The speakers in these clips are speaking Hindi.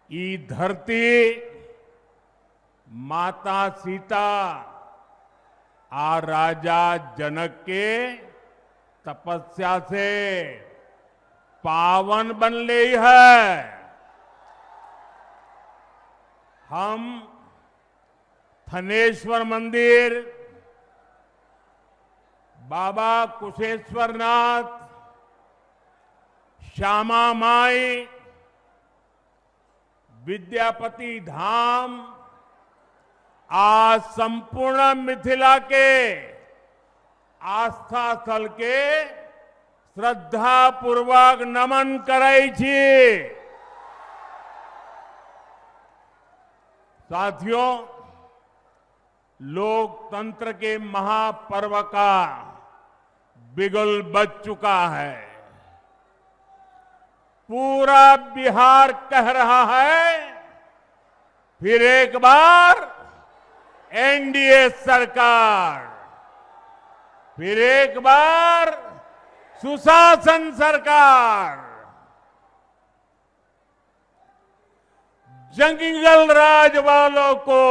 ई धरती माता सीता आ राजा जनक के तपस्या से पावन बन ली है। हम थनेश्वर मंदिर, बाबा कुशेश्वरनाथ, श्यामा माई, विद्यापति धाम आज संपूर्ण मिथिला के आस्था स्थल के श्रद्धा पूर्वक नमन करे छी। साथियों, लोकतंत्र के महापर्व का बिगुल बज चुका है। पूरा बिहार कह रहा है, फिर एक बार एनडीए सरकार, फिर एक बार सुशासन सरकार। जंगल राज वालों को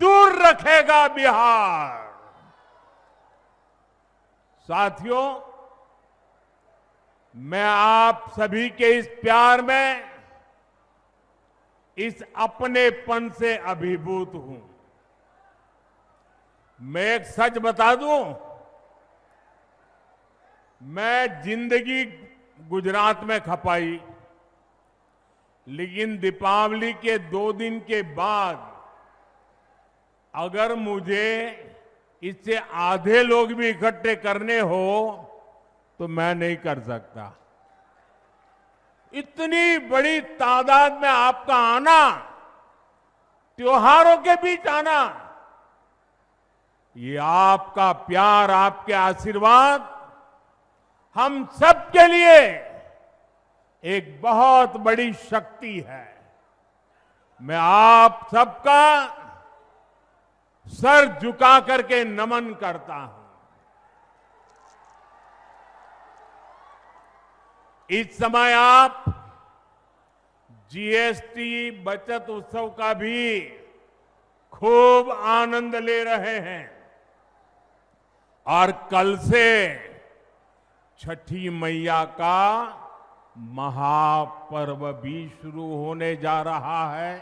दूर रखेगा बिहार। साथियों, मैं आप सभी के इस प्यार में, इस अपनेपन से अभिभूत हूं। मैं एक सच बता दूं, मैं जिंदगी गुजरात में खपाई, लेकिन दीपावली के 2 दिन के बाद अगर मुझे इससे आधे लोग भी इकट्ठे करने हो तो मैं नहीं कर सकता। इतनी बड़ी तादाद में आपका आना, त्योहारों के बीच आना, ये आपका प्यार, आपके आशीर्वाद हम सबके लिए एक बहुत बड़ी शक्ति है। मैं आप सबका सर झुका करके नमन करता हूं। इस समय आप जीएसटी बचत उत्सव का भी खूब आनंद ले रहे हैं और कल से छठी मैया का महापर्व भी शुरू होने जा रहा है।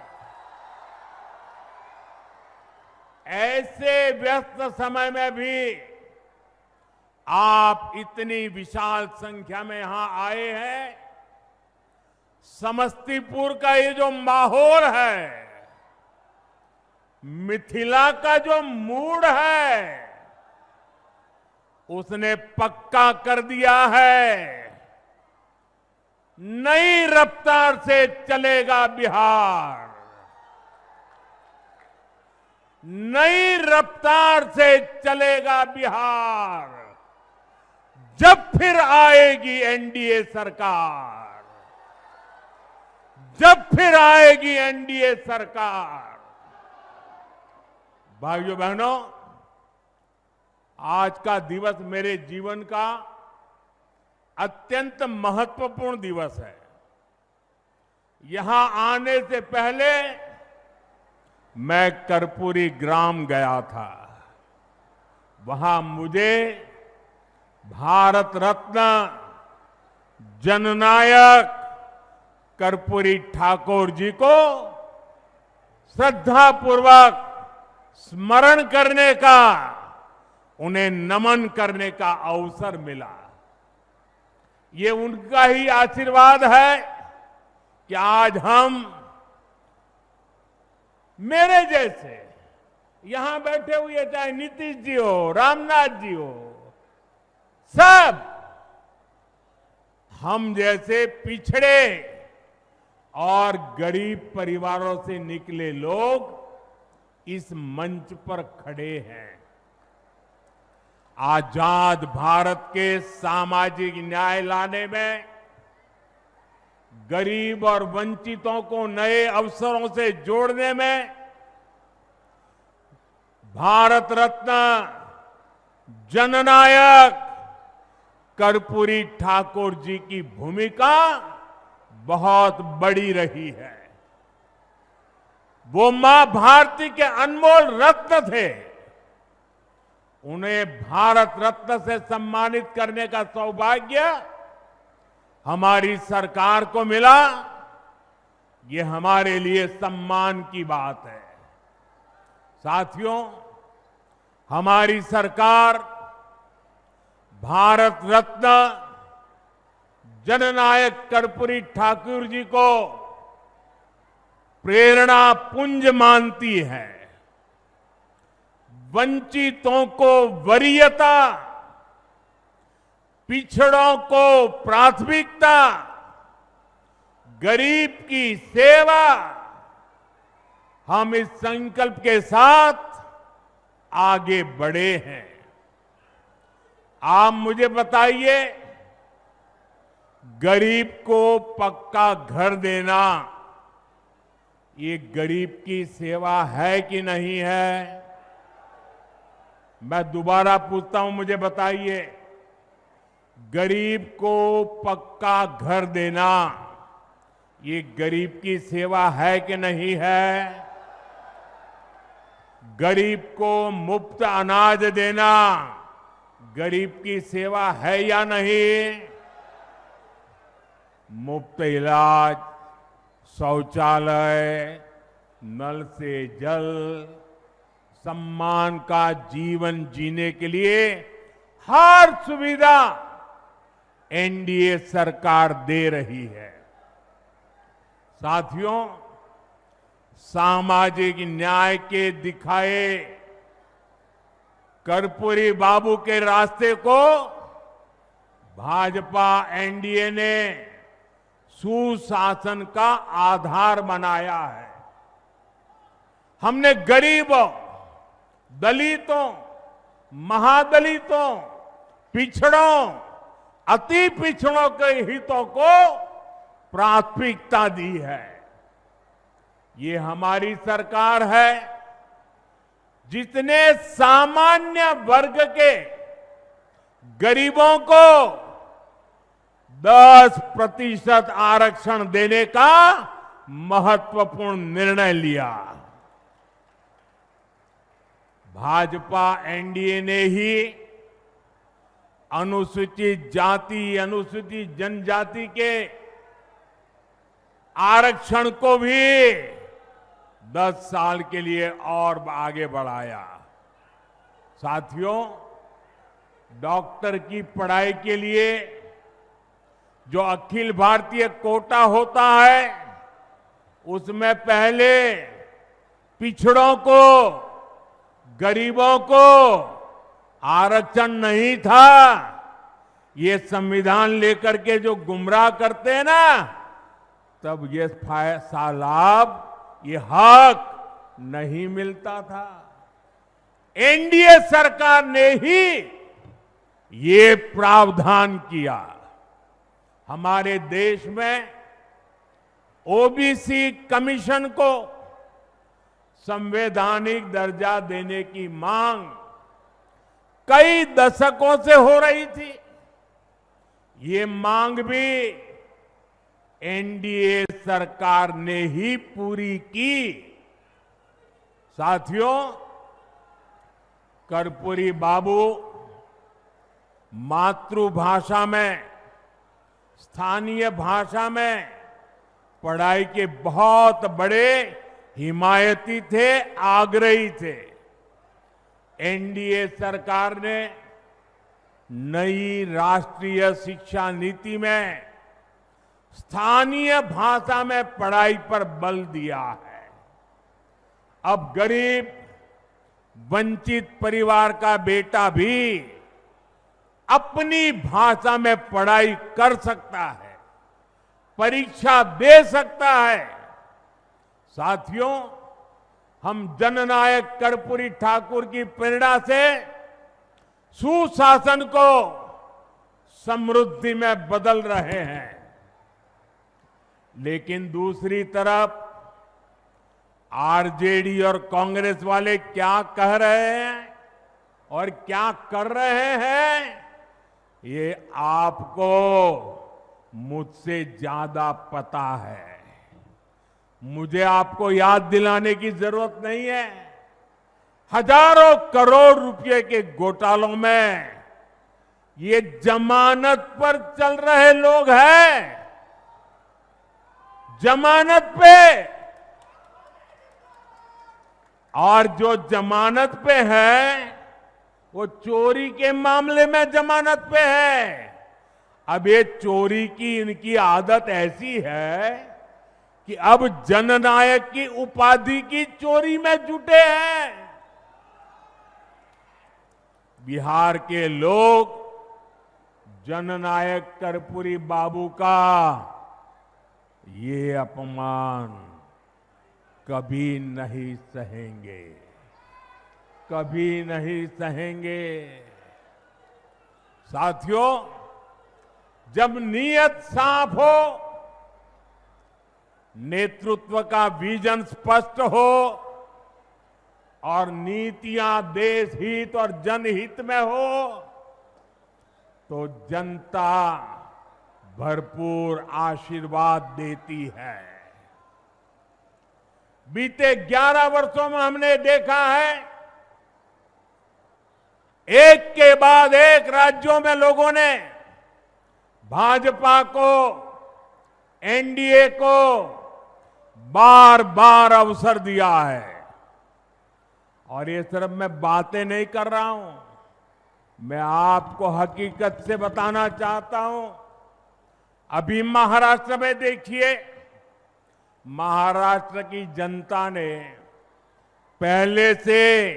ऐसे व्यस्त समय में भी आप इतनी विशाल संख्या में यहां आए हैं। समस्तीपुर का ये जो माहौल है, मिथिला का जो मूड है, उसने पक्का कर दिया है, नई रफ्तार से चलेगा बिहार, नई रफ्तार से चलेगा बिहार। जब फिर आएगी एनडीए सरकार, जब फिर आएगी एनडीए सरकार। भाइयों बहनों, आज का दिवस मेरे जीवन का अत्यंत महत्वपूर्ण दिवस है। यहां आने से पहले मैं कर्पूरी ग्राम गया था। वहां मुझे भारत रत्न जननायक कर्पूरी ठाकुर जी को श्रद्धापूर्वक स्मरण करने का, उन्हें नमन करने का अवसर मिला। ये उनका ही आशीर्वाद है कि आज हम, मेरे जैसे यहां बैठे हुए, चाहे नीतीश जी हो, रामनाथ जी हो, सब हम जैसे पिछड़े और गरीब परिवारों से निकले लोग इस मंच पर खड़े हैं। आजाद भारत के सामाजिक न्याय लाने में, गरीब और वंचितों को नए अवसरों से जोड़ने में भारत रत्न जननायक कर्पूरी ठाकुर जी की भूमिका बहुत बड़ी रही है। वो मां भारती के अनमोल रत्न थे। उन्हें भारत रत्न से सम्मानित करने का सौभाग्य हमारी सरकार को मिला। ये हमारे लिए सम्मान की बात है। साथियों, हमारी सरकार भारत रत्न जननायक कर्पूरी ठाकुर जी को प्रेरणा पुंज मानती है। वंचितों को वरीयता, पिछड़ों को प्राथमिकता, गरीब की सेवा, हम इस संकल्प के साथ आगे बढ़े हैं। आप मुझे बताइए, गरीब को पक्का घर देना ये गरीब की सेवा है कि नहीं है? मैं दोबारा पूछता हूं, मुझे बताइए, गरीब को पक्का घर देना ये गरीब की सेवा है कि नहीं है? गरीब को मुफ्त अनाज देना गरीब की सेवा है या नहीं? मुफ्त इलाज, शौचालय, नल से जल, सम्मान का जीवन जीने के लिए हर सुविधा एनडीए सरकार दे रही है। साथियों, सामाजिक न्याय के दिखाए कर्पूरी बाबू के रास्ते को भाजपा एनडीए ने सुशासन का आधार बनाया है। हमने गरीबों, दलितों, महादलितों, पिछड़ों, अति पिछड़ों के हितों को प्राथमिकता दी है। ये हमारी सरकार है जितने सामान्य वर्ग के गरीबों को 10% आरक्षण देने का महत्वपूर्ण निर्णय लिया। भाजपा एनडीए ने ही अनुसूचित जाति, अनुसूचित जनजाति के आरक्षण को भी 10 साल के लिए और आगे बढ़ाया। साथियों, डॉक्टर की पढ़ाई के लिए जो अखिल भारतीय कोटा होता है, उसमें पहले पिछड़ों को, गरीबों को आरक्षण नहीं था। ये संविधान लेकर के जो गुमराह करते हैं ना, तब ये लाभ, ये हक नहीं मिलता था। एनडीए सरकार ने ही ये प्रावधान किया। हमारे देश में ओबीसी कमीशन को संवैधानिक दर्जा देने की मांग कई दशकों से हो रही थी। ये मांग भी एनडीए सरकार ने ही पूरी की। साथियों, कर्पूरी बाबू मातृभाषा में, स्थानीय भाषा में पढ़ाई के बहुत बड़े हिमायती थे, आग्रही थे। एनडीए सरकार ने नई राष्ट्रीय शिक्षा नीति में स्थानीय भाषा में पढ़ाई पर बल दिया है। अब गरीब, वंचित परिवार का बेटा भी अपनी भाषा में पढ़ाई कर सकता है, परीक्षा दे सकता है। साथियों, हम जननायक कर्पूरी ठाकुर की प्रेरणा से सुशासन को समृद्धि में बदल रहे हैं। लेकिन दूसरी तरफ आरजेडी और कांग्रेस वाले क्या कह रहे हैं और क्या कर रहे हैं, ये आपको मुझसे ज्यादा पता है। मुझे आपको याद दिलाने की जरूरत नहीं है। हजारों करोड़ रुपए के घोटालों में ये जमानत पर चल रहे लोग हैं, जमानत पे। और जो जमानत पे है वो चोरी के मामले में जमानत पे है। अब ये चोरी की इनकी आदत ऐसी है कि अब जननायक की उपाधि की चोरी में जुटे हैं। बिहार के लोग जननायक कर्पूरी बाबू का ये अपमान कभी नहीं सहेंगे, कभी नहीं सहेंगे। साथियों, जब नीयत साफ हो, नेतृत्व का विजन स्पष्ट हो और नीतियां देश हित और जनहित में हो, तो जनता भरपूर आशीर्वाद देती है। बीते 11 वर्षों में हमने देखा है, एक के बाद एक राज्यों में लोगों ने भाजपा को, एनडीए को बार बार अवसर दिया है। और ये सिर्फ मैं बातें नहीं कर रहा हूं, मैं आपको हकीकत से बताना चाहता हूं। अभी महाराष्ट्र में देखिए, महाराष्ट्र की जनता ने पहले से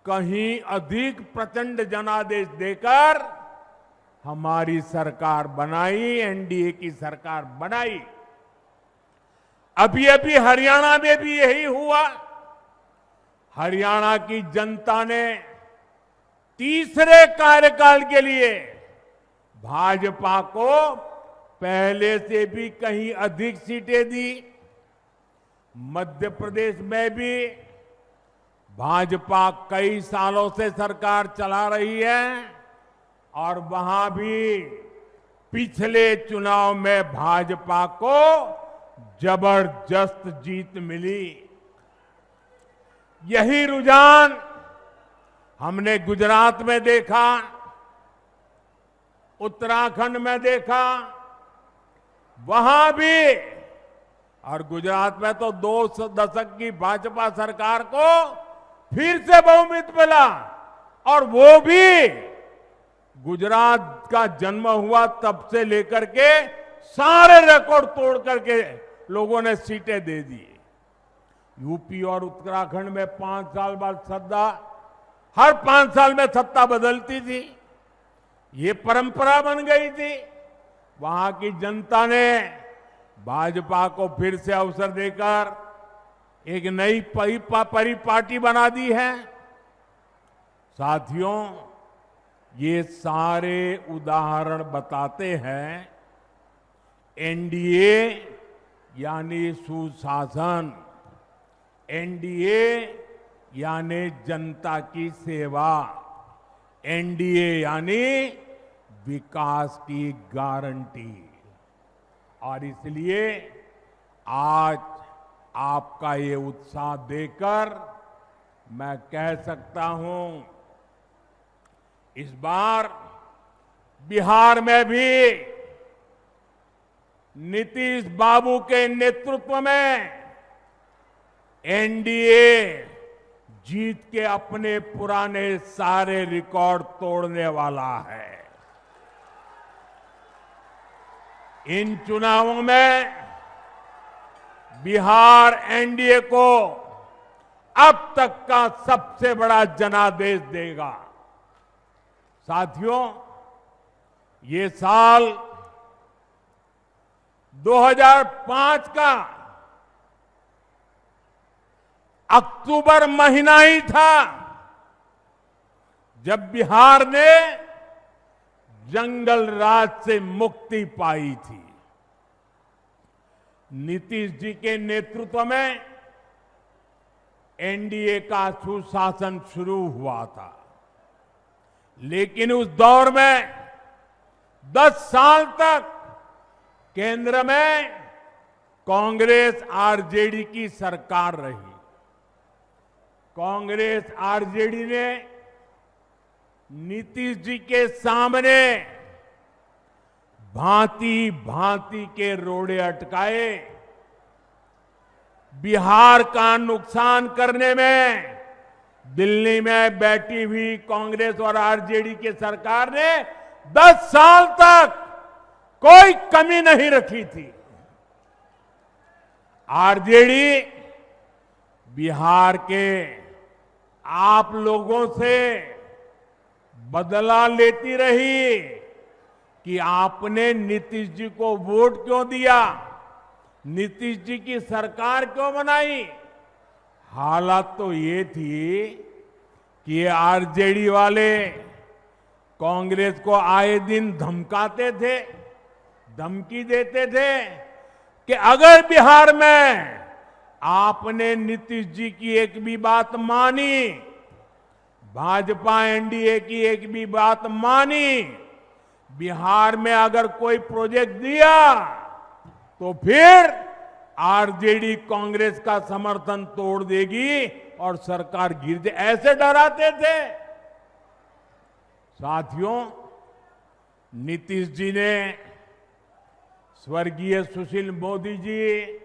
कहीं अधिक प्रचंड जनादेश देकर हमारी सरकार बनाई, एनडीए की सरकार बनाई। अभी अभी हरियाणा में भी यही हुआ। हरियाणा की जनता ने तीसरे कार्यकाल के लिए भाजपा को पहले से भी कहीं अधिक सीटें दी। मध्य प्रदेश में भी भाजपा कई सालों से सरकार चला रही है और वहां भी पिछले चुनाव में भाजपा को जबरदस्त जीत मिली। यही रुझान हमने गुजरात में देखा, उत्तराखंड में देखा, वहां भी। और गुजरात में तो 2 दशक की भाजपा सरकार को फिर से बहुमत मिला, और वो भी गुजरात का जन्म हुआ तब से लेकर के सारे रिकॉर्ड तोड़ करके लोगों ने सीटें दे दी। यूपी और उत्तराखंड में 5 साल बाद सत्ता, हर 5 साल में सत्ता बदलती थी, ये परंपरा बन गई थी। वहां की जनता ने भाजपा को फिर से अवसर देकर एक नई परिपाटी बना दी है। साथियों, ये सारे उदाहरण बताते हैं एनडीए यानी सुशासन, एनडीए यानी जनता की सेवा, एनडीए यानी विकास की गारंटी। और इसलिए आज आपका ये उत्साह देखकर मैं कह सकता हूं, इस बार बिहार में भी नीतीश बाबू के नेतृत्व में एनडीए जीत के अपने पुराने सारे रिकॉर्ड तोड़ने वाला है। इन चुनावों में बिहार एनडीए को अब तक का सबसे बड़ा जनादेश देगा। साथियों, ये साल 2005 का अक्टूबर महीना ही था जब बिहार ने जंगल राज से मुक्ति पाई थी। नीतीश जी के नेतृत्व में एनडीए का सुशासन शुरू हुआ था, लेकिन उस दौर में 10 साल तक केंद्र में कांग्रेस आरजेडी की सरकार रही। कांग्रेस आरजेडी ने नीतीश जी के सामने भांति भांति के रोड़े अटकाए। बिहार का नुकसान करने में दिल्ली में बैठी हुई कांग्रेस और आरजेडी की सरकार ने 10 साल तक कोई कमी नहीं रखी थी। आरजेडी बिहार के आप लोगों से बदला लेती रही कि आपने नीतीश जी को वोट क्यों दिया, नीतीश जी की सरकार क्यों बनाई। हालात तो ये थी कि ये आरजेडी वाले कांग्रेस को आए दिन धमकाते थे, धमकी देते थे कि अगर बिहार में आपने नीतीश जी की एक भी बात मानी, भाजपा एनडीए की एक भी बात मानी, बिहार में अगर कोई प्रोजेक्ट दिया तो फिर आरजेडी कांग्रेस का समर्थन तोड़ देगी और सरकार गिर जाए, ऐसे डराते थे। साथियों, नीतीश जी ने स्वर्गीय सुशील मोदी जी,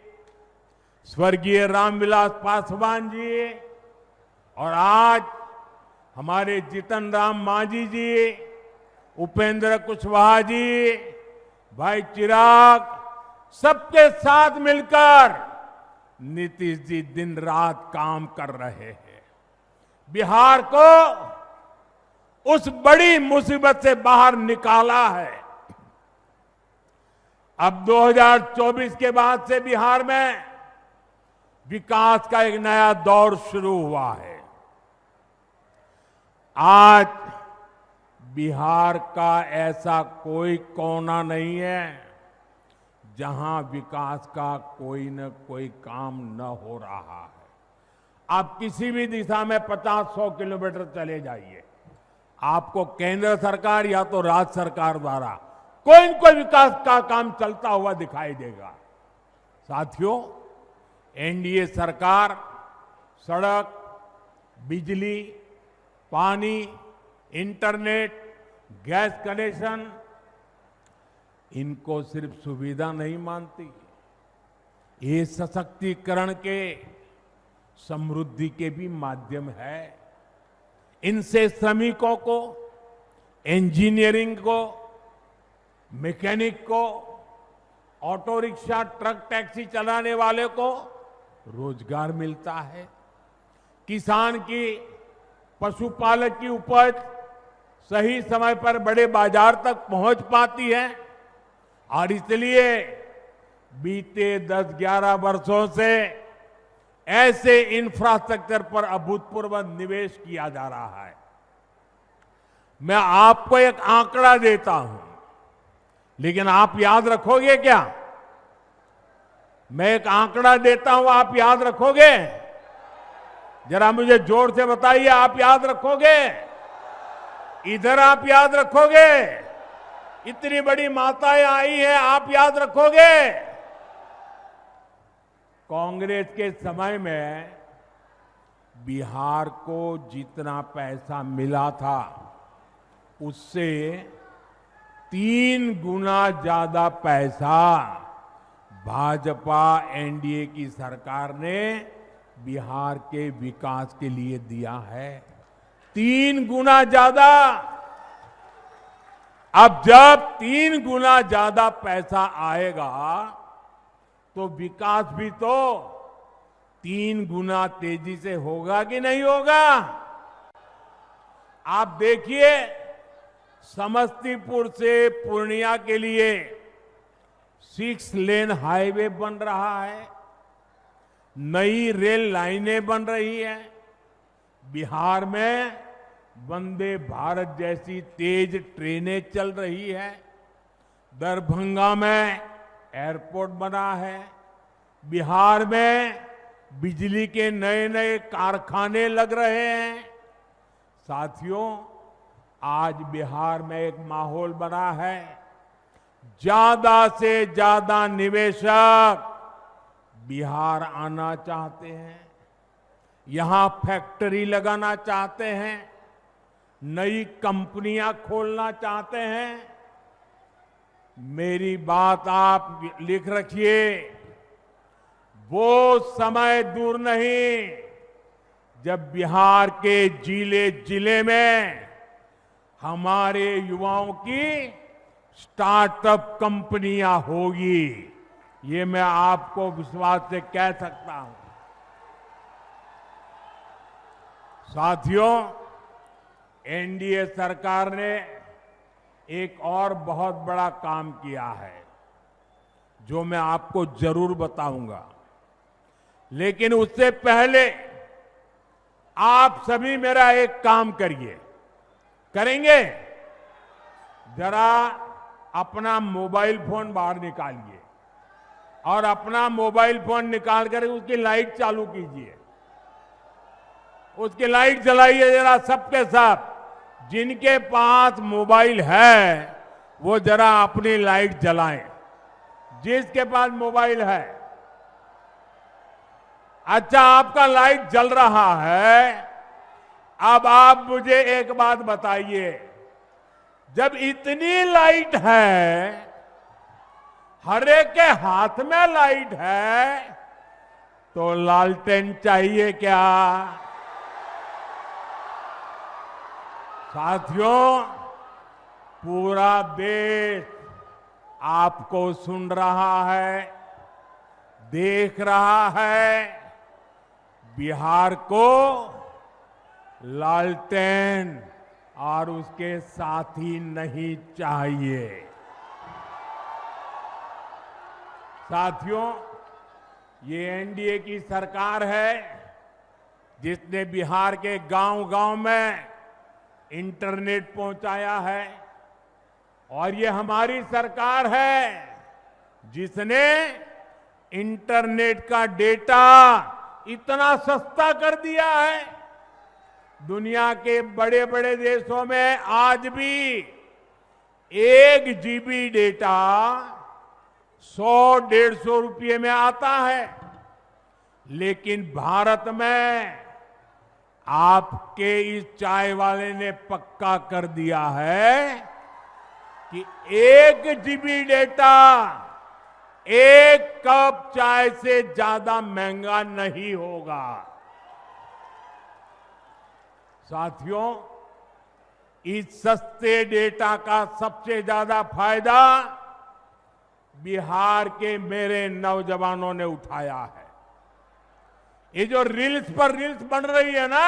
स्वर्गीय रामविलास पासवान जी और आज हमारे जीतन राम मांझी जी, उपेंद्र कुशवाहा जी, भाई चिराग, सबके साथ मिलकर नीतीश जी दिन रात काम कर रहे हैं। बिहार को उस बड़ी मुसीबत से बाहर निकाला है। अब 2024 के बाद से बिहार में विकास का एक नया दौर शुरू हुआ है। आज बिहार का ऐसा कोई कोना नहीं है जहां विकास का कोई न कोई काम न हो रहा है। आप किसी भी दिशा में 50-100 किलोमीटर चले जाइए, आपको केंद्र सरकार या तो राज्य सरकार द्वारा कोई न कोई विकास का काम चलता हुआ दिखाई देगा। साथियों, एनडीए सरकार सड़क, बिजली, पानी, इंटरनेट, गैस कनेक्शन, इनको सिर्फ सुविधा नहीं मानती, ये सशक्तिकरण के, समृद्धि के भी माध्यम है। इनसे श्रमिकों को, इंजीनियरिंग को, मैकेनिक को, ऑटो रिक्शा, ट्रक, टैक्सी चलाने वाले को रोजगार मिलता है। किसान की, पशुपालक की उपज सही समय पर बड़े बाजार तक पहुंच पाती है और इसलिए बीते 10-11 वर्षों से ऐसे इंफ्रास्ट्रक्चर पर अभूतपूर्व निवेश किया जा रहा है। मैं आपको एक आंकड़ा देता हूं, लेकिन आप याद रखोगे क्या? मैं एक आंकड़ा देता हूं, आप याद रखोगे? जरा मुझे जोर से बताइए, आप याद रखोगे? इधर आप याद रखोगे? इतनी बड़ी माताएं आई हैं, आप याद रखोगे? कांग्रेस के समय में बिहार को जितना पैसा मिला था उससे 3 गुना ज्यादा पैसा भाजपा एनडीए की सरकार ने बिहार के विकास के लिए दिया है। 3 गुना ज्यादा। अब जब 3 गुना ज्यादा पैसा आएगा तो विकास भी तो 3 गुना तेजी से होगा कि नहीं होगा? आप देखिए, समस्तीपुर से पूर्णिया के लिए 6 लेन हाईवे बन रहा है, नई रेल लाइनें बन रही है, बिहार में वंदे भारत जैसी तेज ट्रेनें चल रही है, दरभंगा में एयरपोर्ट बना है, बिहार में बिजली के नए नए कारखाने लग रहे हैं। साथियों, आज बिहार में एक माहौल बना है ज्यादा से ज्यादा निवेशक बिहार आना चाहते हैं, यहां फैक्ट्री लगाना चाहते हैं, नई कंपनियां खोलना चाहते हैं। मेरी बात आप लिख रखिए, वो समय दूर नहीं जब बिहार के जिले जिले में हमारे युवाओं की स्टार्टअप कंपनियां होगी। ये मैं आपको विश्वास से कह सकता हूं। साथियों, एनडीए सरकार ने एक और बहुत बड़ा काम किया है जो मैं आपको जरूर बताऊंगा, लेकिन उससे पहले आप सभी मेरा एक काम करिए। करेंगे? जरा अपना मोबाइल फोन बाहर निकालिए और अपना मोबाइल फोन निकाल कर उसकी लाइट चालू कीजिए, उसकी लाइट जलाइए जरा सबके सब। जिनके पास मोबाइल है वो जरा अपनी लाइट जलाएं, जिसके पास मोबाइल है। अच्छा, आपका लाइट जल रहा है। अब आप मुझे एक बात बताइए, जब इतनी लाइट है, हर एक के हाथ में लाइट है, तो लालटेन चाहिए क्या? साथियों, पूरा देश आपको सुन रहा है, देख रहा है। बिहार को लालटेन और उसके साथी नहीं चाहिए। साथियों, ये एनडीए की सरकार है जिसने बिहार के गांव-गांव में इंटरनेट पहुंचाया है, और ये हमारी सरकार है जिसने इंटरनेट का डेटा इतना सस्ता कर दिया है। दुनिया के बड़े बड़े देशों में आज भी 1 GB डेटा 100-150 रुपये में आता है, लेकिन भारत में आपके इस चाय वाले ने पक्का कर दिया है कि 1 GB डेटा 1 कप चाय से ज्यादा महंगा नहीं होगा। साथियों, इस सस्ते डेटा का सबसे ज्यादा फायदा बिहार के मेरे नौजवानों ने उठाया है। ये जो रील्स पर रील्स बन रही है ना,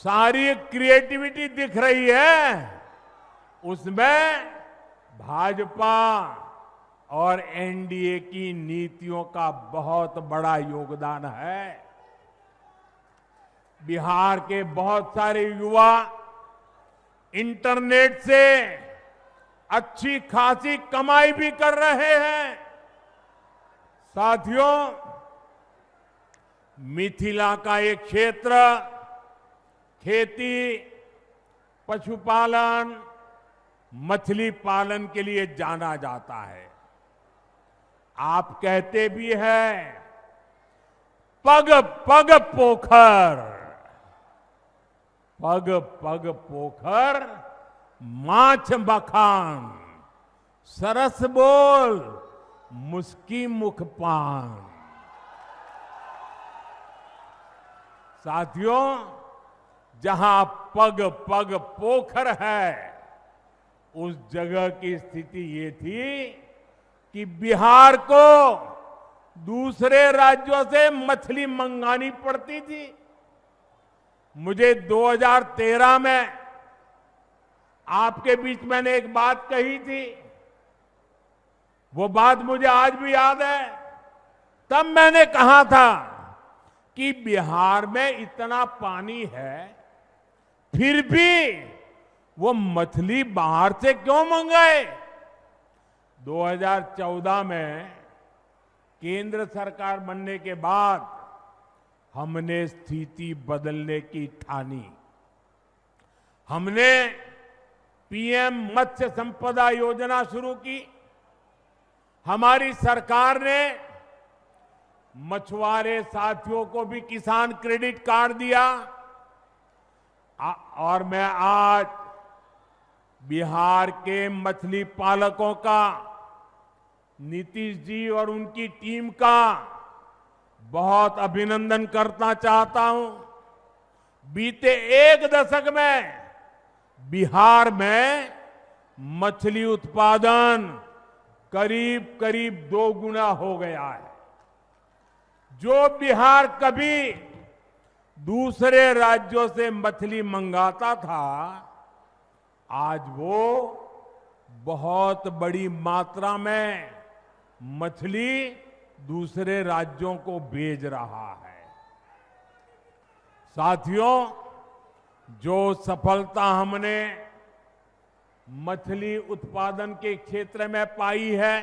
सारी क्रिएटिविटी दिख रही है, उसमें भाजपा और एनडीए की नीतियों का बहुत बड़ा योगदान है। बिहार के बहुत सारे युवा इंटरनेट से अच्छी खासी कमाई भी कर रहे हैं। साथियों, मिथिला का एक क्षेत्र खेती, पशुपालन, मछली पालन के लिए जाना जाता है। आप कहते भी हैं, पग पग पोखर, पग पग पोखर माछ बखान, सरस बोल मुस्की मुख पान। साथियों, जहां पग पग पोखर है, उस जगह की स्थिति ये थी कि बिहार को दूसरे राज्यों से मछली मंगानी पड़ती थी। मुझे 2013 में आपके बीच मैंने एक बात कही थी, वो बात मुझे आज भी याद है। तब मैंने कहा था कि बिहार में इतना पानी है, फिर भी वो मछली बाहर से क्यों मंगाए। 2014 में केंद्र सरकार बनने के बाद हमने स्थिति बदलने की ठानी। हमने पीएम मत्स्य संपदा योजना शुरू की। हमारी सरकार ने मछुआरे साथियों को भी किसान क्रेडिट कार्ड दिया। और मैं आज बिहार के मछली पालकों का, नीतीश जी और उनकी टीम का बहुत अभिनंदन करना चाहता हूं। बीते एक दशक में बिहार में मछली उत्पादन करीब करीब 2 गुना हो गया है। जो बिहार कभी दूसरे राज्यों से मछली मंगाता था, आज वो बहुत बड़ी मात्रा में मछली दूसरे राज्यों को भेज रहा है। साथियों, जो सफलता हमने मछली उत्पादन के क्षेत्र में पाई है,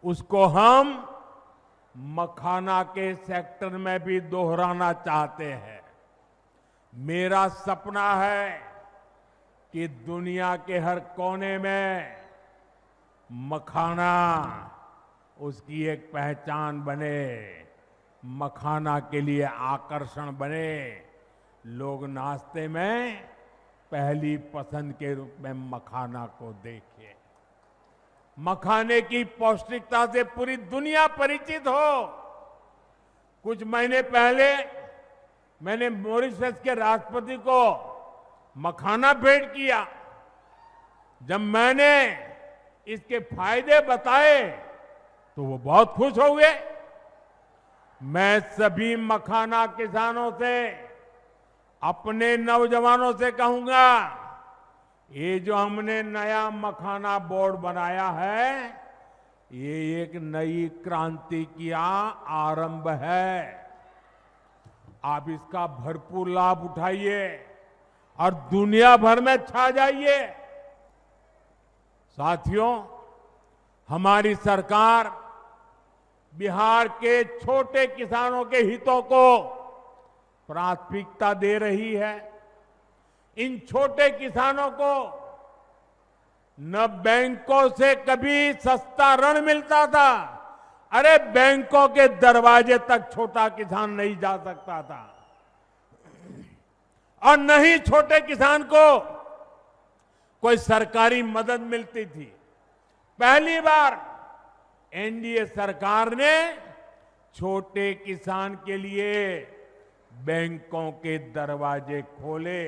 उसको हम मखाना के सेक्टर में भी दोहराना चाहते हैं। मेरा सपना है कि दुनिया के हर कोने में मखाना उसकी एक पहचान बने, मखाना के लिए आकर्षण बने, लोग नाश्ते में पहली पसंद के रूप में मखाना को देखें। मखाने की पौष्टिकता से पूरी दुनिया परिचित हो। कुछ महीने पहले मैंने मॉरिशस के राष्ट्रपति को मखाना भेंट किया। जब मैंने इसके फायदे बताए तो वो बहुत खुश हो गए। मैं सभी मखाना किसानों से, अपने नौजवानों से कहूंगा, ये जो हमने नया मखाना बोर्ड बनाया है, ये एक नई क्रांति की आरंभ है। आप इसका भरपूर लाभ उठाइए और दुनिया भर में छा जाइए। साथियों, हमारी सरकार बिहार के छोटे किसानों के हितों को प्राथमिकता दे रही है। इन छोटे किसानों को न बैंकों से कभी सस्ता ऋण मिलता था। अरे बैंकों के दरवाजे तक छोटा किसान नहीं जा सकता था, और न ही छोटे किसान को कोई सरकारी मदद मिलती थी। पहली बार एनडीए सरकार ने छोटे किसान के लिए बैंकों के दरवाजे खोले।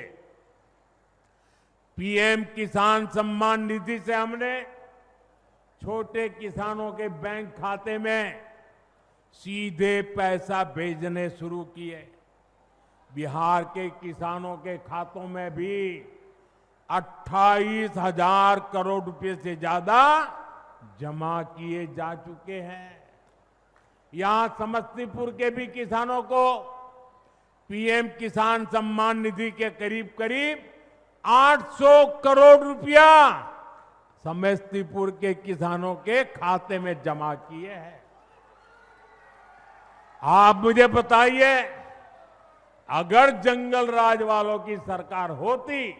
पीएम किसान सम्मान निधि से हमने छोटे किसानों के बैंक खाते में सीधे पैसा भेजने शुरू किए। बिहार के किसानों के खातों में भी 28,000 करोड़ रुपए से ज्यादा जमा किए जा चुके हैं। यहां समस्तीपुर के भी किसानों को पीएम किसान सम्मान निधि के करीब करीब 800 करोड़ रुपया समस्तीपुर के किसानों के खाते में जमा किए हैं। आप मुझे बताइए, अगर जंगल राज वालों की सरकार होती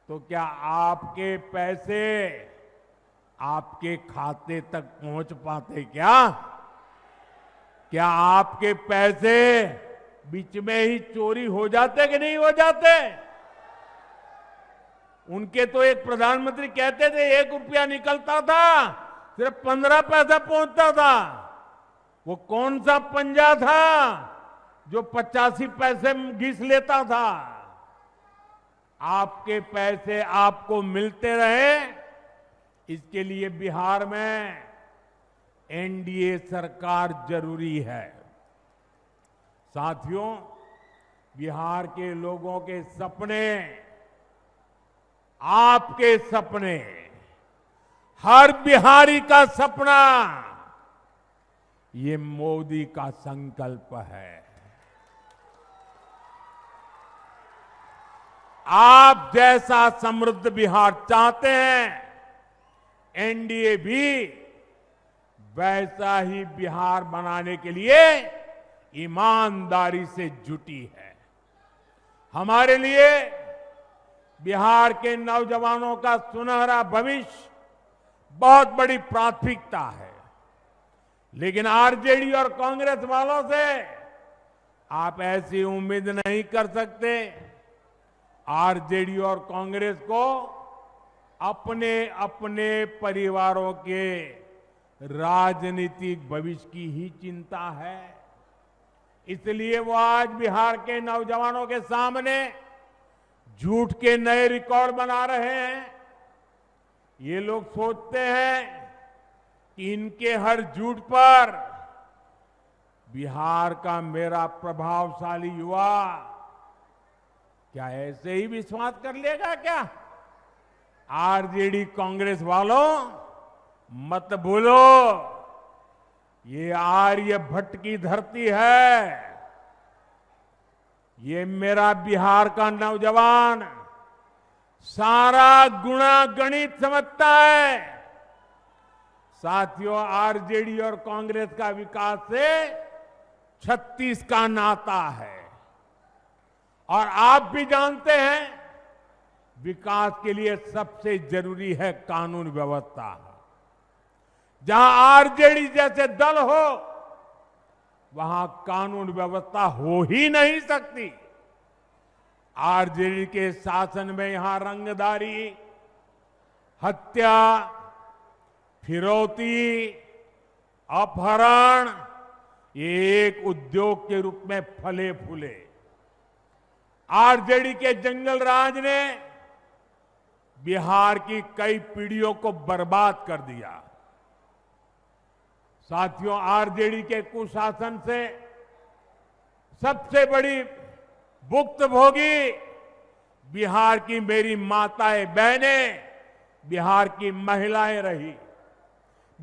तो क्या आपके पैसे आपके खाते तक पहुंच पाते? क्या आपके पैसे बीच में ही चोरी हो जाते कि नहीं हो जाते? उनके तो एक प्रधानमंत्री कहते थे 1 रुपया निकलता था सिर्फ 15 पैसा पहुंचता था। वो कौन सा पंजा था जो 85 पैसे घिस लेता था? आपके पैसे आपको मिलते रहे, इसके लिए बिहार में एनडीए सरकार जरूरी है। साथियों, बिहार के लोगों के सपने, आपके सपने, हर बिहारी का सपना, ये मोदी का संकल्प है। आप जैसा समृद्ध बिहार चाहते हैं, एनडीए भी वैसा ही बिहार बनाने के लिए ईमानदारी से जुटी है। हमारे लिए बिहार के नौजवानों का सुनहरा भविष्य बहुत बड़ी प्राथमिकता है। लेकिन आरजेडी और कांग्रेस वालों से आप ऐसी उम्मीद नहीं कर सकते। आरजेडी और कांग्रेस को अपने अपने परिवारों के राजनीतिक भविष्य की ही चिंता है। इसलिए वो आज बिहार के नौजवानों के सामने झूठ के नए रिकॉर्ड बना रहे हैं। ये लोग सोचते हैं कि इनके हर झूठ पर बिहार का मेरा प्रभावशाली युवा क्या ऐसे ही विश्वास कर लेगा क्या? आरजेडी कांग्रेस वालों, मत भूलो, ये आर्यभट्ट की धरती है। ये मेरा बिहार का नौजवान सारा गुणा गणित समझता है। साथियों, आरजेडी और कांग्रेस का विकास से 36 का नाता है। और आप भी जानते हैं, विकास के लिए सबसे जरूरी है कानून व्यवस्था। जहां आरजेडी जैसे दल हो, वहां कानून व्यवस्था हो ही नहीं सकती। आरजेडी के शासन में यहां रंगदारी, हत्या, फिरौती, अपहरण ये एक उद्योग के रूप में फले फूले। आरजेडी के जंगल राज ने बिहार की कई पीढ़ियों को बर्बाद कर दिया। साथियों, आरजेडी के कुशासन से सबसे बड़ी भुक्तभोगी बिहार की मेरी माताएं बहनें, बिहार की महिलाएं रही,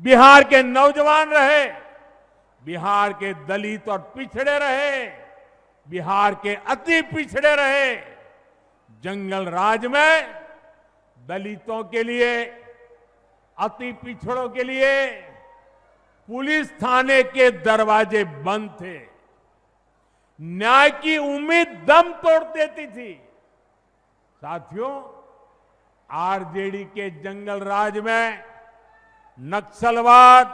बिहार के नौजवान रहे, बिहार के दलित और पिछड़े रहे, बिहार के अति पिछड़े रहे। जंगल राज में दलितों के लिए, अति पिछड़ों के लिए पुलिस थाने के दरवाजे बंद थे। न्याय की उम्मीद दम तोड़ देती थी। साथियों, आरजेडी के जंगल राज में नक्सलवाद,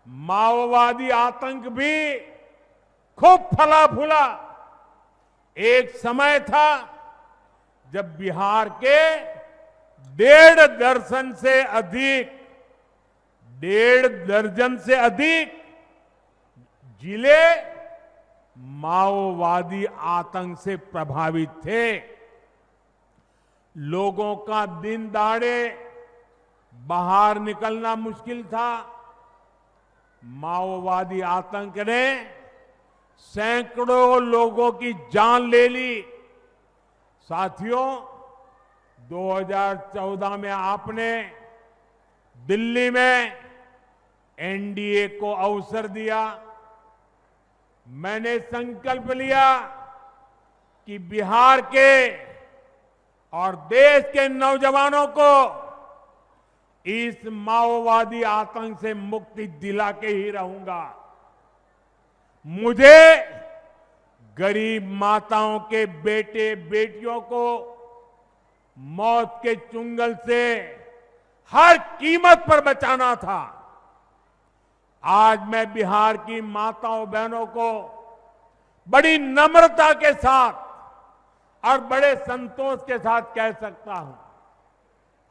माओवादी आतंक भी खूब फला फूला। एक समय था जब बिहार के 1.5 दर्जन से अधिक जिले माओवादी आतंक से प्रभावित थे। लोगों का दिन दहाड़े बाहर निकलना मुश्किल था। माओवादी आतंक ने सैकड़ों लोगों की जान ले ली। साथियों, 2014 में आपने दिल्ली में एनडीए को अवसर दिया। मैंने संकल्प लिया कि बिहार के और देश के नौजवानों को इस माओवादी आतंक से मुक्ति दिला के ही रहूंगा। मुझे गरीब माताओं के बेटे बेटियों को मौत के चुंगल से हर कीमत पर बचाना था। आज मैं बिहार की माताओं बहनों को बड़ी नम्रता के साथ और बड़े संतोष के साथ कह सकता हूं,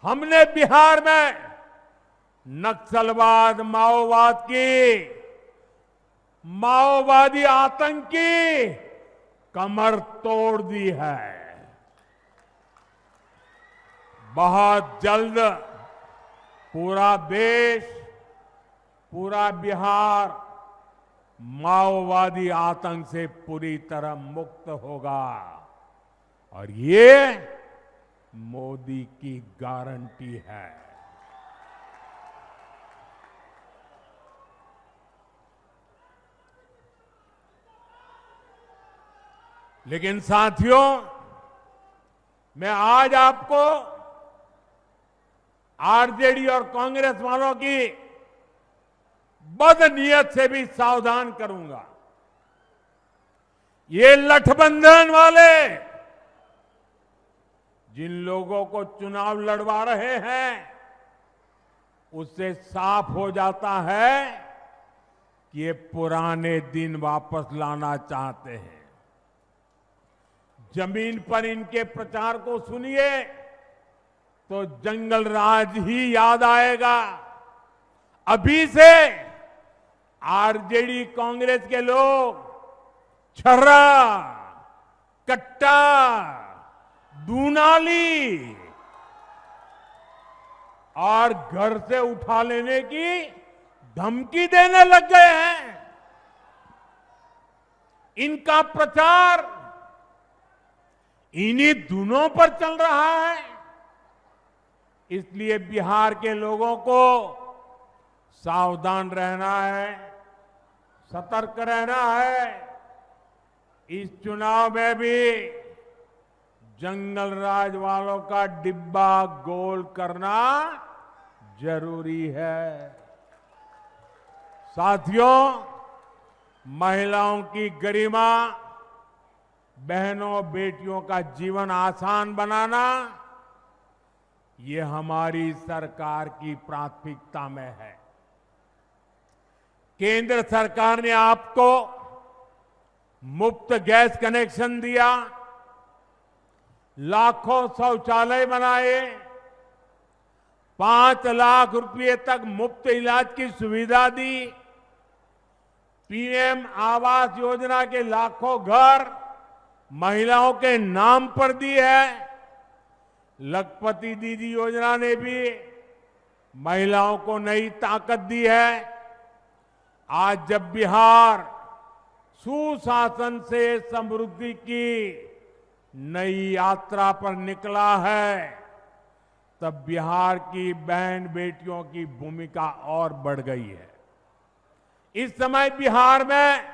हमने बिहार में नक्सलवाद, माओवादी आतंक की कमर तोड़ दी है। बहुत जल्द पूरा देश, पूरा बिहार माओवादी आतंक से पूरी तरह मुक्त होगा। और ये मोदी की गारंटी है। लेकिन साथियों, मैं आज आपको आरजेडी और कांग्रेस वालों की बदनीयत से भी सावधान करूंगा। ये लठबंधन वाले जिन लोगों को चुनाव लड़वा रहे हैं उससे साफ हो जाता है कि ये पुराने दिन वापस लाना चाहते हैं। जमीन पर इनके प्रचार को सुनिए तो जंगल राज ही याद आएगा। अभी से आरजेडी कांग्रेस के लोग छर्रा, कट्टा, दूनाली और घर से उठा लेने की धमकी देने लग गए हैं। इनका प्रचार इन्हीं धुनों पर चल रहा है। इसलिए बिहार के लोगों को सावधान रहना है, सतर्क रहना है। इस चुनाव में भी जंगल राज वालों का डिब्बा गोल करना जरूरी है। साथियों, महिलाओं की गरिमा, बहनों बेटियों का जीवन आसान बनाना, ये हमारी सरकार की प्राथमिकता में है। केंद्र सरकार ने आपको मुफ्त गैस कनेक्शन दिया, लाखों शौचालय बनाए, 5 लाख रुपए तक मुफ्त इलाज की सुविधा दी, पीएम आवास योजना के लाखों घर महिलाओं के नाम पर दी है। लखपति दीदी योजना ने भी महिलाओं को नई ताकत दी है। आज जब बिहार सुशासन से समृद्धि की नई यात्रा पर निकला है, तब बिहार की बहन बेटियों की भूमिका और बढ़ गई है। इस समय बिहार में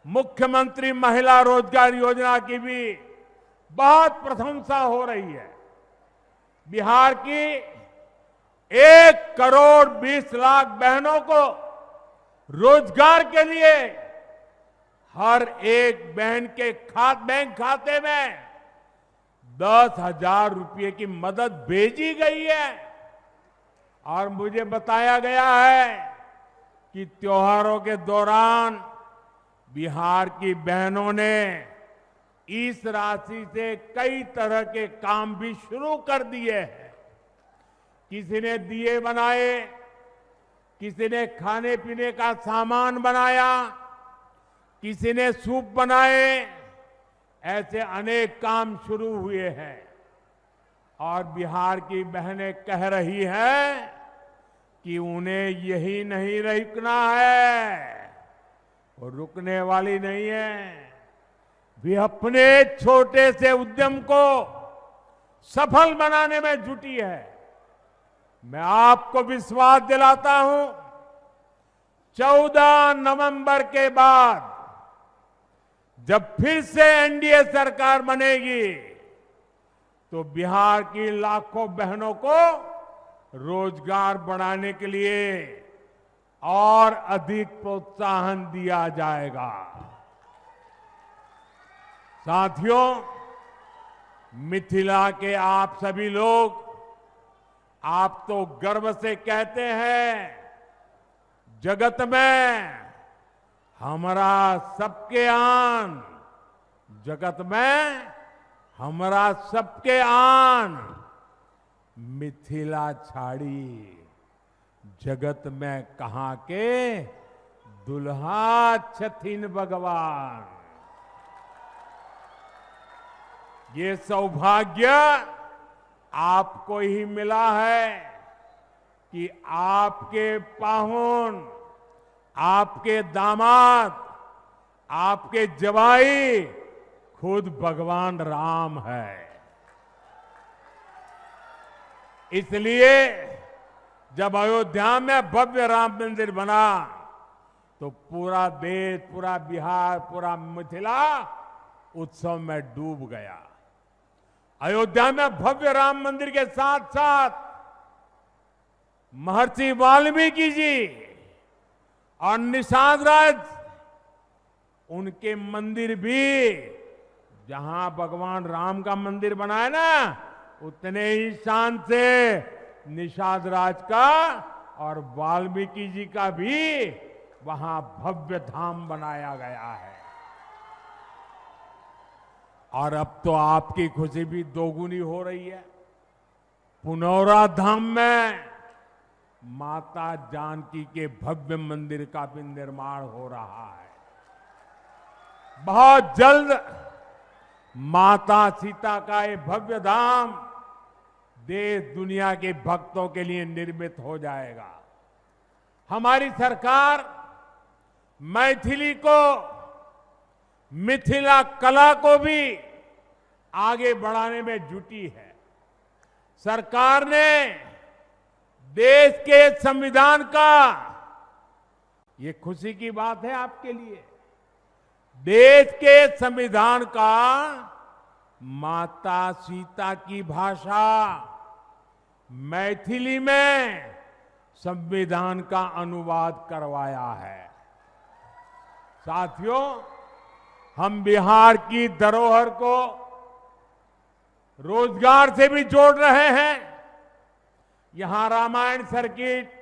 मुख्यमंत्री महिला रोजगार योजना की भी बहुत प्रशंसा हो रही है। बिहार की 1 करोड़ 20 लाख बहनों को रोजगार के लिए हर एक बहन के बैंक खाते में 10,000 रुपये की मदद भेजी गई है। और मुझे बताया गया है कि त्योहारों के दौरान बिहार की बहनों ने इस राशि से कई तरह के काम भी शुरू कर दिए हैं। किसी ने दिए बनाए, किसी ने खाने पीने का सामान बनाया, किसी ने सूप बनाए, ऐसे अनेक काम शुरू हुए हैं। और बिहार की बहनें कह रही हैं कि उन्हें यही नहीं रुकना है, वो रुकने वाली नहीं है। वे अपने छोटे से उद्यम को सफल बनाने में जुटी है। मैं आपको विश्वास दिलाता हूं, 14 नवंबर के बाद जब फिर से एनडीए सरकार बनेगी तो बिहार की लाखों बहनों को रोजगार बढ़ाने के लिए और अधिक प्रोत्साहन दिया जाएगा। साथियों, मिथिला के आप सभी लोग, आप तो गर्व से कहते हैं, जगत में हमारा सबके आन, जगत में हमारा सबके आन, मिथिला छाड़ी जगत में कहां के दुल्हा छथिन भगवान। ये सौभाग्य आपको ही मिला है कि आपके पाहुन, आपके दामाद, आपके जवाई खुद भगवान राम है। इसलिए जब अयोध्या में भव्य राम मंदिर बना तो पूरा देश, पूरा बिहार, पूरा मिथिला उत्सव में डूब गया। अयोध्या में भव्य राम मंदिर के साथ साथ महर्षि वाल्मीकि जी और निषाद राज, उनके मंदिर भी, जहां भगवान राम का मंदिर बना है ना, उतने ही शान से निषाद राज का और वाल्मीकि जी का भी वहां भव्य धाम बनाया गया है। और अब तो आपकी खुशी भी दोगुनी हो रही है। पुनौरा धाम में माता जानकी के भव्य मंदिर का भी निर्माण हो रहा है। बहुत जल्द माता सीता का ये भव्य धाम देश दुनिया के भक्तों के लिए निर्मित हो जाएगा। हमारी सरकार मैथिली को, मिथिला कला को भी आगे बढ़ाने में जुटी है। सरकार ने देश के संविधान का, ये खुशी की बात है आपके लिए, देश के संविधान का माता सीता की भाषा मैथिली में संविधान का अनुवाद करवाया है। साथियों, हम बिहार की धरोहर को रोजगार से भी जोड़ रहे हैं। यहां रामायण सर्किट,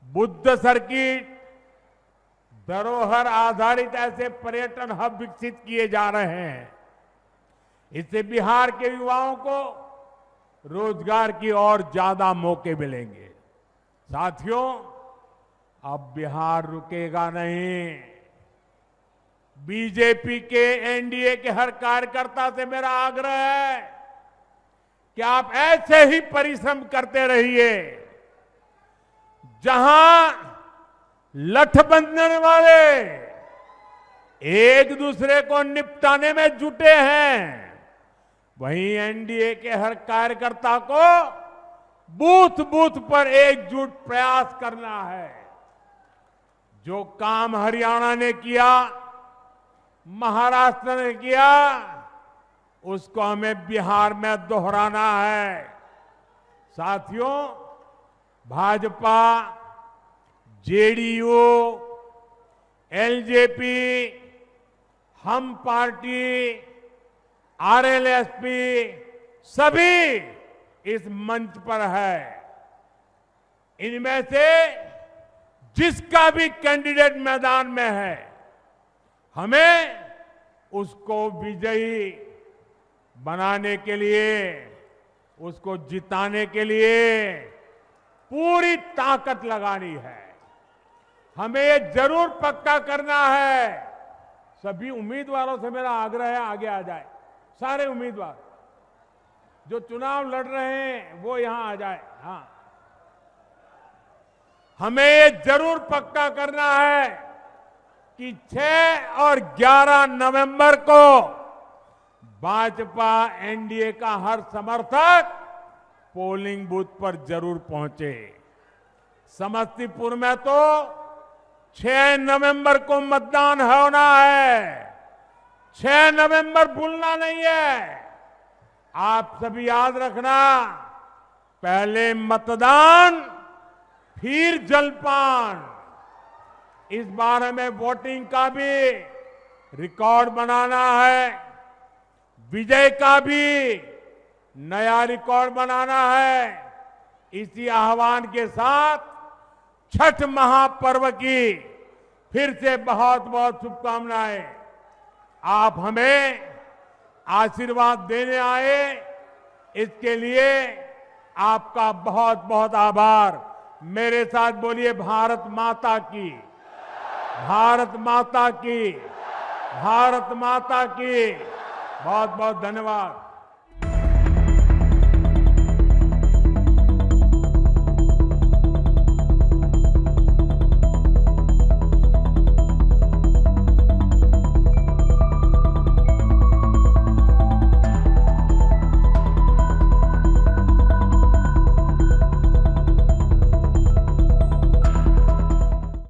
बुद्ध सर्किट, धरोहर आधारित ऐसे पर्यटन हब विकसित किए जा रहे हैं। इससे बिहार के युवाओं को रोजगार की और ज्यादा मौके मिलेंगे। साथियों, अब बिहार रुकेगा नहीं। बीजेपी के, एनडीए के हर कार्यकर्ता से मेरा आग्रह है कि आप ऐसे ही परिश्रम करते रहिए। जहां लठ बांधने वाले एक दूसरे को निपटाने में जुटे हैं, वहीं एनडीए के हर कार्यकर्ता को बूथ बूथ पर एकजुट प्रयास करना है। जो काम हरियाणा ने किया, महाराष्ट्र ने किया, उसको हमें बिहार में दोहराना है। साथियों, भाजपा, जेडीयू, एलजेपी, हम पार्टी, आरएलएसपी सभी इस मंच पर है। इनमें से जिसका भी कैंडिडेट मैदान में है, हमें उसको विजयी बनाने के लिए, उसको जिताने के लिए पूरी ताकत लगानी है। हमें ये जरूर पक्का करना है। सभी उम्मीदवारों से मेरा आग्रह है, आगे आ जाए। सारे उम्मीदवार जो चुनाव लड़ रहे हैं वो यहां आ जाए। हाँ, हमें ये जरूर पक्का करना है कि 6 और 11 नवंबर को भाजपा, एनडीए का हर समर्थक पोलिंग बूथ पर जरूर पहुंचे। समस्तीपुर में तो 6 नवंबर को मतदान होना है। 6 नवंबर भूलना नहीं है। आप सभी याद रखना, पहले मतदान फिर जलपान। इस बार हमें वोटिंग का भी रिकॉर्ड बनाना है, विजय का भी नया रिकॉर्ड बनाना है। इसी आह्वान के साथ छठ महापर्व की फिर से बहुत बहुत शुभकामनाएं। आप हमें आशीर्वाद देने आए, इसके लिए आपका बहुत बहुत आभार। मेरे साथ बोलिए, भारत माता की, भारत माता की, भारत माता की। बहुत बहुत धन्यवाद।